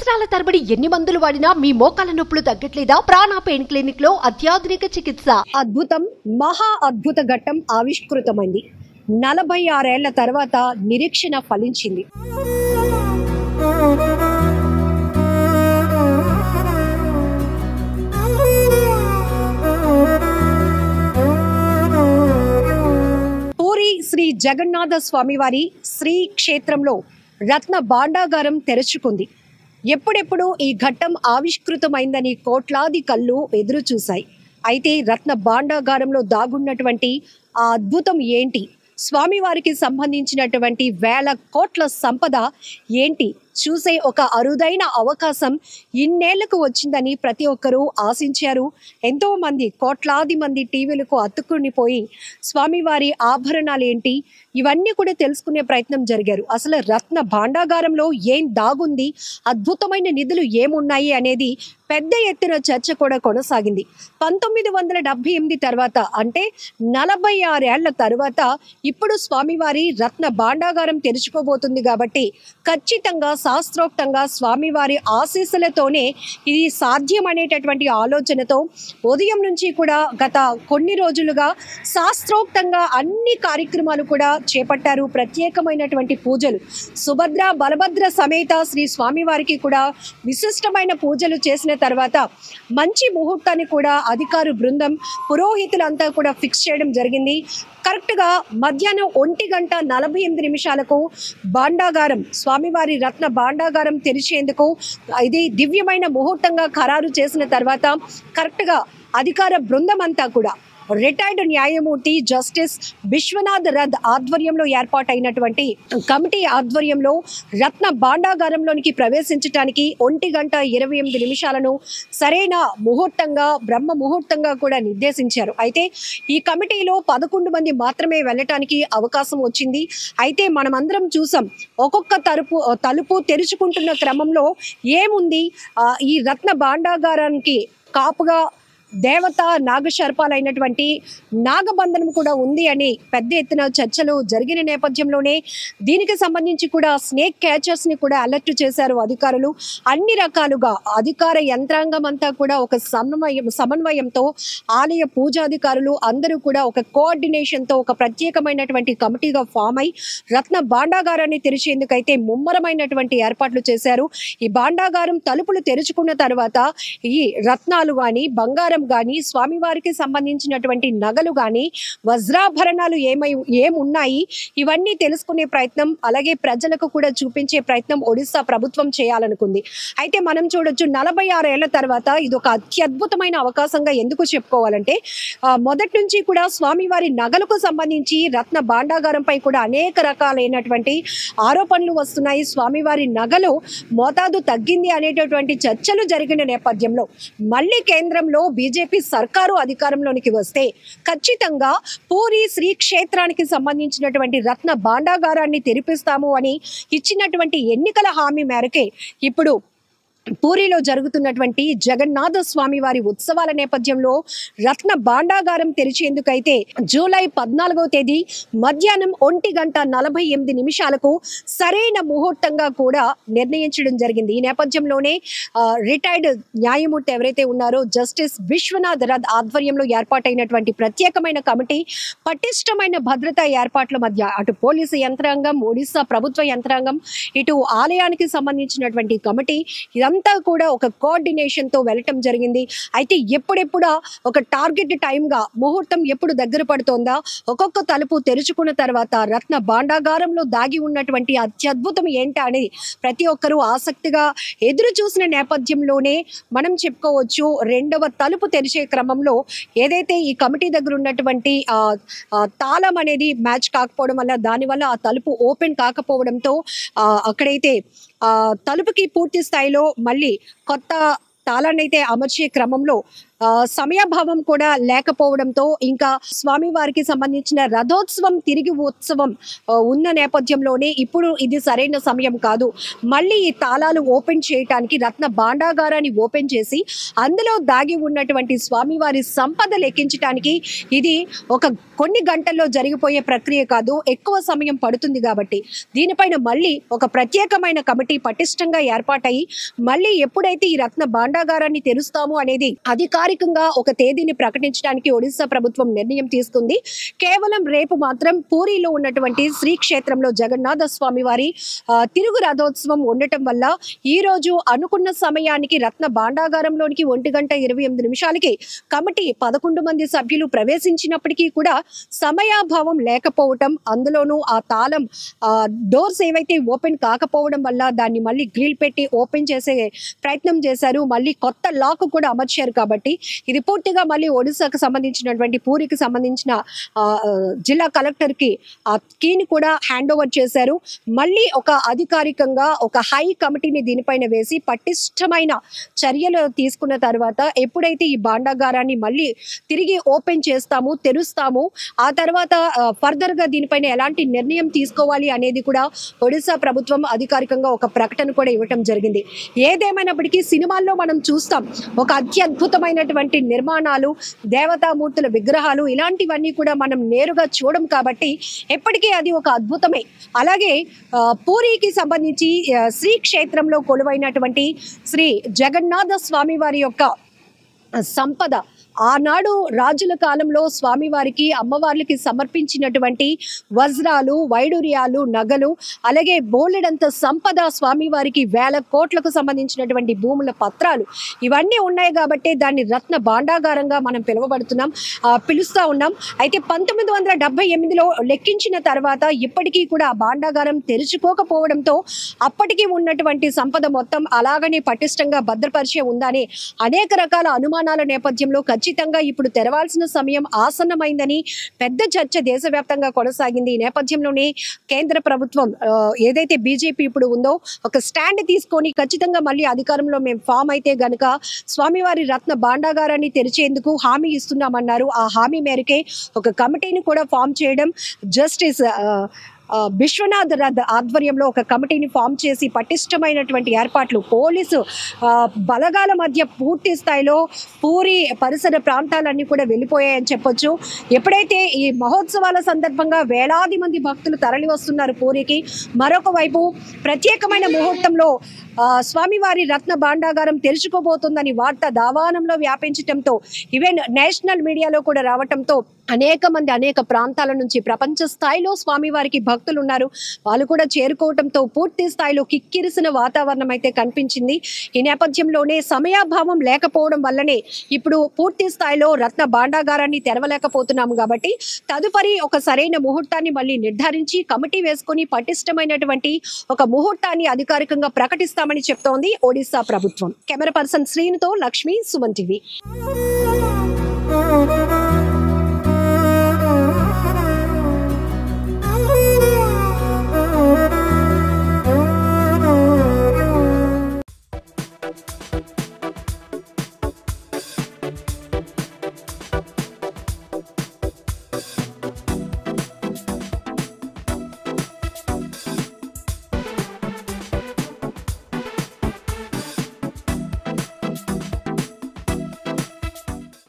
సంవత్సరాల తరబడి ఎన్ని మందులు వాడినా మీ మోకాల నొప్పులు తగ్గట్లేదా? ప్రాణ పెయిన్ క్లినిక్ లో అత్యాధునిక చికిత్స. అద్భుతం, మహా అద్భుత ఘట్టం ఆవిష్కృతమైంది. 46 ఏళ్ల తర్వాత నిరీక్షణ ఫలించింది. పూరి శ్రీ జగన్నాథ స్వామివారి శ్రీ క్షేత్రంలో రత్న భాండాగారం తెరుచుకుంది. ఎప్పుడెప్పుడు ఈ ఘట్టం ఆవిష్కృతమైందని కోట్లాది కళ్ళు ఎదురు చూశాయి. అయితే రత్న భాండాగారంలో దాగున్నటువంటి ఆ అద్భుతం ఏంటి? స్వామివారికి సంబంధించినటువంటి వేల కోట్ల సంపద ఏంటి? చూసే ఒక అరుదైన అవకాశం ఇన్నేళ్లకు వచ్చిందని ప్రతి ఒక్కరూ ఆశించారు. ఎంతో మంది, కోట్లాది మంది టీవీలకు అతుక్కునిపోయి స్వామివారి ఆభరణాలు ఏంటి, ఇవన్నీ కూడా తెలుసుకునే ప్రయత్నం జరిగారు. అసలు రత్న భాండాగారంలో ఏం దాగుంది, అద్భుతమైన నిధులు ఏమున్నాయి అనేది పెద్ద ఎత్తున చర్చ కూడా కొనసాగింది. 1978 తర్వాత, అంటే 46 ఏళ్ల తర్వాత ఇప్పుడు స్వామివారి రత్న భాండాగారం తెరుచుకోబోతుంది. కాబట్టి ఖచ్చితంగా శాస్త్రోక్తంగా స్వామివారి ఆశీస్సులతోనే ఇది సాధ్యం అనేటటువంటి ఆలోచనతో ఉదయం నుంచి కూడా గత కొన్ని రోజులుగా శాస్త్రోక్తంగా అన్ని కార్యక్రమాలు కూడా చేపట్టారు. ప్రత్యేకమైనటువంటి పూజలు, సుభద్ర బలభద్ర సమేత శ్రీ స్వామివారికి కూడా విశిష్టమైన పూజలు చేసిన తర్వాత మంచి ముహూర్తాన్ని కూడా అధికార బృందం, పురోహితులంతా కూడా ఫిక్స్ చేయడం జరిగింది. కరెక్ట్గా మధ్యాహ్నం 1:48 భాండాగారం, స్వామివారి రత్న భాండాగారం తెరిచేందుకు ఇది దివ్యమైన ముహూర్తంగా ఖరారు చేసిన తర్వాత కరెక్ట్గా అధికార బృందం అంతా కూడా రిటైర్డ్ న్యాయమూర్తి జస్టిస్ విశ్వనాథ్ రథ్ ఆధ్వర్యంలో ఏర్పాటైనటువంటి కమిటీ ఆధ్వర్యంలో రత్న భాండాగారంలోనికి ప్రవేశించడానికి 1:28 సరైన ముహూర్తంగా, బ్రహ్మ ముహూర్తంగా కూడా నిర్దేశించారు. అయితే ఈ కమిటీలో 11 మంది మాత్రమే వెళ్ళటానికి అవకాశం వచ్చింది. అయితే మనమందరం చూసాం, ఒక్కొక్క తలుపు తెరుచుకుంటున్న క్రమంలో ఏముంది, ఈ రత్న భాండాగారానికి కాపుగా దేవత నాగశర్పాలైనటువంటి నాగబంధనం కూడా ఉంది అని పెద్ద ఎత్తున చర్చలు జరిగిన నేపథ్యంలోనే దీనికి సంబంధించి కూడా స్నేక్ క్యాచర్స్ని కూడా అలర్ట్ చేశారు అధికారులు. అన్ని రకాలుగా అధికార యంత్రాంగం అంతా కూడా ఒక సమన్వయంతో ఆలయ పూజాధికారులు అందరూ కూడా ఒక కోఆర్డినేషన్తో ఒక ప్రత్యేకమైనటువంటి కమిటీగా ఫామ్ అయి రత్న భాండాగారాన్ని తెరిచేందుకైతే ముమ్మరమైనటువంటి ఏర్పాట్లు చేశారు. ఈ భాండాగారం తలుపులు తెరుచుకున్న తర్వాత ఈ రత్నాలు కానీ, బంగారం కానీ, స్వామివారికి సంబంధించినటువంటి నగలు కానీ, వజ్రాభరణాలు ఏమున్నాయి, ఇవన్నీ తెలుసుకునే ప్రయత్నం, అలాగే ప్రజలకు కూడా చూపించే ప్రయత్నం ఒడిశా ప్రభుత్వం చేయాలనుకుంది. అయితే మనం చూడొచ్చు, 46 ఏళ్ల తర్వాత ఇది ఒక అత్యద్భుతమైన అవకాశంగా ఎందుకు చెప్పుకోవాలంటే, మొదటి నుంచి కూడా స్వామివారి నగలకు సంబంధించి రత్న భాండాగారంపై కూడా అనేక రకాలైనటువంటి ఆరోపణలు వస్తున్నాయి. స్వామివారి నగలు మోతాదు తగ్గింది అనేటటువంటి చర్చలు జరిగిన నేపథ్యంలో మళ్ళీ కేంద్రంలో బీజేపీ సర్కారు అధికారంలోనికి వస్తే ఖచ్చితంగా పూరి శ్రీ క్షేత్రానికి సంబంధించినటువంటి రత్న భాండాగారాన్ని తెరిపిస్తాము అని ఇచ్చినటువంటి ఎన్నికల హామీ మేరకే ఇప్పుడు పూరిలో జరుగుతున్నటువంటి జగన్నాథ స్వామి వారి ఉత్సవాల నేపథ్యంలో రత్న భాండాగారం తెరిచేందుకైతే జూలై 14వ తేదీ మధ్యాహ్నం 1:48 సరైన ముహూర్తంగా కూడా నిర్ణయించడం జరిగింది. ఈ నేపథ్యంలోనే రిటైర్డ్ న్యాయమూర్తి ఎవరైతే ఉన్నారో జస్టిస్ విశ్వనాథ్ రథ్ ఆధ్వర్యంలో ఏర్పాటైనటువంటి ప్రత్యేకమైన కమిటీ పటిష్టమైన భద్రతా ఏర్పాట్ల మధ్య అటు పోలీసు యంత్రాంగం, ఒడిశా ప్రభుత్వ యంత్రాంగం, ఇటు ఆలయానికి సంబంధించినటువంటి కమిటీ అంతా కూడా ఒక కోఆర్డినేషన్తో వెళ్ళటం జరిగింది. అయితే ఎప్పుడెప్పుడా ఒక టార్గెట్ టైంగా ముహూర్తం ఎప్పుడు దగ్గర పడుతోందా, ఒక్కొక్క తలుపు తెరుచుకున్న తర్వాత రత్న భాండాగారంలో దాగి ఉన్నటువంటి అత్యద్భుతం ఏంటా అని ప్రతి ఒక్కరూ ఆసక్తిగా ఎదురు చూసిన నేపథ్యంలోనే మనం చెప్పుకోవచ్చు, రెండవ తలుపు తెరిచే క్రమంలో ఏదైతే ఈ కమిటీ దగ్గర ఉన్నటువంటి తాళం అనేది మ్యాచ్ కాకపోవడం వల్ల, దానివల్ల ఆ తలుపు ఓపెన్ కాకపోవడంతో అక్కడైతే తలుపుకి పూర్తి స్థాయిలో మళ్ళీ కొత్త తాళాన్ని అయితే అమర్చే క్రమంలో సమయాభావం కూడా లేకపోవడంతో ఇంకా స్వామివారికి సంబంధించిన రథోత్సవం తిరిగి ఉత్సవం ఉన్న నేపథ్యంలోనే ఇప్పుడు ఇది సరైన సమయం కాదు, మళ్ళీ ఈ తాళాలు ఓపెన్ చేయడానికి రత్న భాండాగారాన్ని ఓపెన్ చేసి అందులో దాగి ఉన్నటువంటి స్వామివారి సంపద లెక్కించడానికి ఇది ఒక కొన్ని గంటల్లో జరిగిపోయే ప్రక్రియ కాదు, ఎక్కువ సమయం పడుతుంది. కాబట్టి దీనిపైన మళ్ళీ ఒక ప్రత్యేకమైన కమిటీ పటిష్టంగా ఏర్పాటయి మళ్ళీ ఎప్పుడైతే ఈ రత్న భాండాగారాన్ని తెరుస్తాము అనేది అధికారికంగా ఒక తేదీని ప్రకటించడానికి ఒడిశా ప్రభుత్వం నిర్ణయం తీసుకుంది. కేవలం రేపు మాత్రం పూరిలో ఉన్నటువంటి శ్రీక్షేత్రంలో జగన్నాథ స్వామి వారి తిరుగు రథోత్సవం ఉండటం వల్ల ఈ రోజు అనుకున్న సమయానికి రత్న భాండాగారంలోనికి 1:28 కమిటీ 11 మంది సభ్యులు ప్రవేశించినప్పటికీ కూడా సమయాభావం లేకపోవటం, అందులోనూ ఆ తాళం డోర్స్ ఏవైతే ఓపెన్ కాకపోవడం వల్ల దాన్ని మళ్ళీ గ్రిల్ పెట్టి ఓపెన్ చేసే ప్రయత్నం చేశారు. మళ్ళీ కొత్త లాక్ కూడా అమర్చారు. కాబట్టి ఇది పూర్తిగా మళ్ళీ ఒడిశాకు సంబంధించినటువంటి పూరికి సంబంధించిన జిల్లా కలెక్టర్ కి ఆ కీని కూడా హ్యాండ్ ఓవర్ చేశారు. మళ్ళీ ఒక అధికారికంగా ఒక హై కమిటీని దీనిపైన వేసి పటిష్టమైన చర్యలు తీసుకున్న తర్వాత ఎప్పుడైతే ఈ భాండాగారాన్ని మళ్ళీ తిరిగి ఓపెన్ చేస్తాము, తెరుస్తాము, ఆ తర్వాత ఫర్దర్ గా దీనిపైన ఎలాంటి నిర్ణయం తీసుకోవాలి అనేది కూడా ఒడిశా ప్రభుత్వం అధికారికంగా ఒక ప్రకటన కూడా ఇవ్వటం జరిగింది. ఏదేమైనప్పటికీ సినిమాల్లో మనం చూస్తాం ఒక అత్యద్భుతమైనటువంటి నిర్మాణాలు, దేవతామూర్తుల విగ్రహాలు, ఇలాంటివన్నీ కూడా మనం నేరుగా చూడం. కాబట్టి ఎప్పటికీ అది ఒక అద్భుతమే. అలాగే పూరికి సంబంధించి శ్రీక్షేత్రంలో కొలువైనటువంటి శ్రీ జగన్నాథ స్వామి వారి యొక్క సంపద ఆనాడు రాజుల కాలంలో స్వామివారికి అమ్మవార్లకి సమర్పించినటువంటి వజ్రాలు, వైడూర్యాలు, నగలు, అలాగే బోలెడంత సంపద, స్వామివారికి 1000 కోట్లకు సంబంధించినటువంటి భూముల పత్రాలు ఇవన్నీ ఉన్నాయి. కాబట్టి దాన్ని రత్న భాండాగారంగా మనం పిలుస్తూ ఉన్నాం. అయితే 1978లో లెక్కించిన తర్వాత ఇప్పటికీ కూడా ఆ భాండాగారం తెరుచుకోకపోవడంతో అప్పటికి ఉన్నటువంటి సంపద మొత్తం అలాగనే పటిష్టంగా భద్రపరిచే ఉందని అనేక రకాల అనుమానాల నేపథ్యంలో ఖచ్చితంగా ఇప్పుడు తెరవాల్సిన సమయం ఆసన్నమైందని పెద్ద చర్చ దేశవ్యాప్తంగా కొనసాగింది. ఈ నేపథ్యంలోనే కేంద్ర ప్రభుత్వం ఏదైతే బీజేపీ ఇప్పుడు ఉందో ఒక స్టాండ్ తీసుకొని ఖచ్చితంగా మళ్ళీ అధికారంలో మేము ఫామ్ అయితే గనుక స్వామివారి రత్న భాండాగారాన్ని తెరిచేందుకు హామీ ఇస్తున్నామన్నారు. ఆ హామీ మేరకే ఒక కమిటీని కూడా ఫామ్ చేయడం, జస్టిస్ విశ్వనాథ్ రథ్ ఆధ్వర్యంలో ఒక కమిటీని ఫామ్ చేసి పటిష్టమైనటువంటి ఏర్పాట్లు, పోలీసు బలగాల మధ్య పూర్తి స్థాయిలో పూరి పరిసర ప్రాంతాలన్నీ కూడా వెళ్ళిపోయాయని చెప్పొచ్చు. ఎప్పుడైతే ఈ మహోత్సవాల సందర్భంగా వేలాది మంది భక్తులు తరలి వస్తున్నారు పూరికి, మరొక వైపు ప్రత్యేకమైన ముహూర్తంలో స్వామివారి రత్న భాండాగారం తెరుచుకోబోతుందని వార్త దావానంలో వ్యాపించడంతో ఈవెన్ నేషనల్ మీడియాలో కూడా రావటంతో అనేక మంది అనేక ప్రాంతాల నుంచి ప్రపంచ స్థాయిలో స్వామివారికి భక్తులు ఉన్నారు. వాళ్ళు కూడా చేరుకోవడంతో పూర్తి స్థాయిలో కిక్కిరిసిన వాతావరణం అయితే కనిపించింది. ఈ నేపథ్యంలోనే సమయాభావం లేకపోవడం వల్లనే ఇప్పుడు పూర్తి స్థాయిలో రత్న భాండాగారాన్ని తెరవలేకపోతున్నాము. కాబట్టి తదుపరి ఒక సరైన ముహూర్తాన్ని మళ్ళీ నిర్ధారించి కమిటీ వేసుకుని పటిష్టమైనటువంటి ఒక ముహూర్తాన్ని అధికారికంగా ప్రకటిస్తామని చెప్తోంది ఒడిశా ప్రభుత్వం. కెమెరా పర్సన్ శ్రీనుతో లక్ష్మి, సుమన్ టీవీ.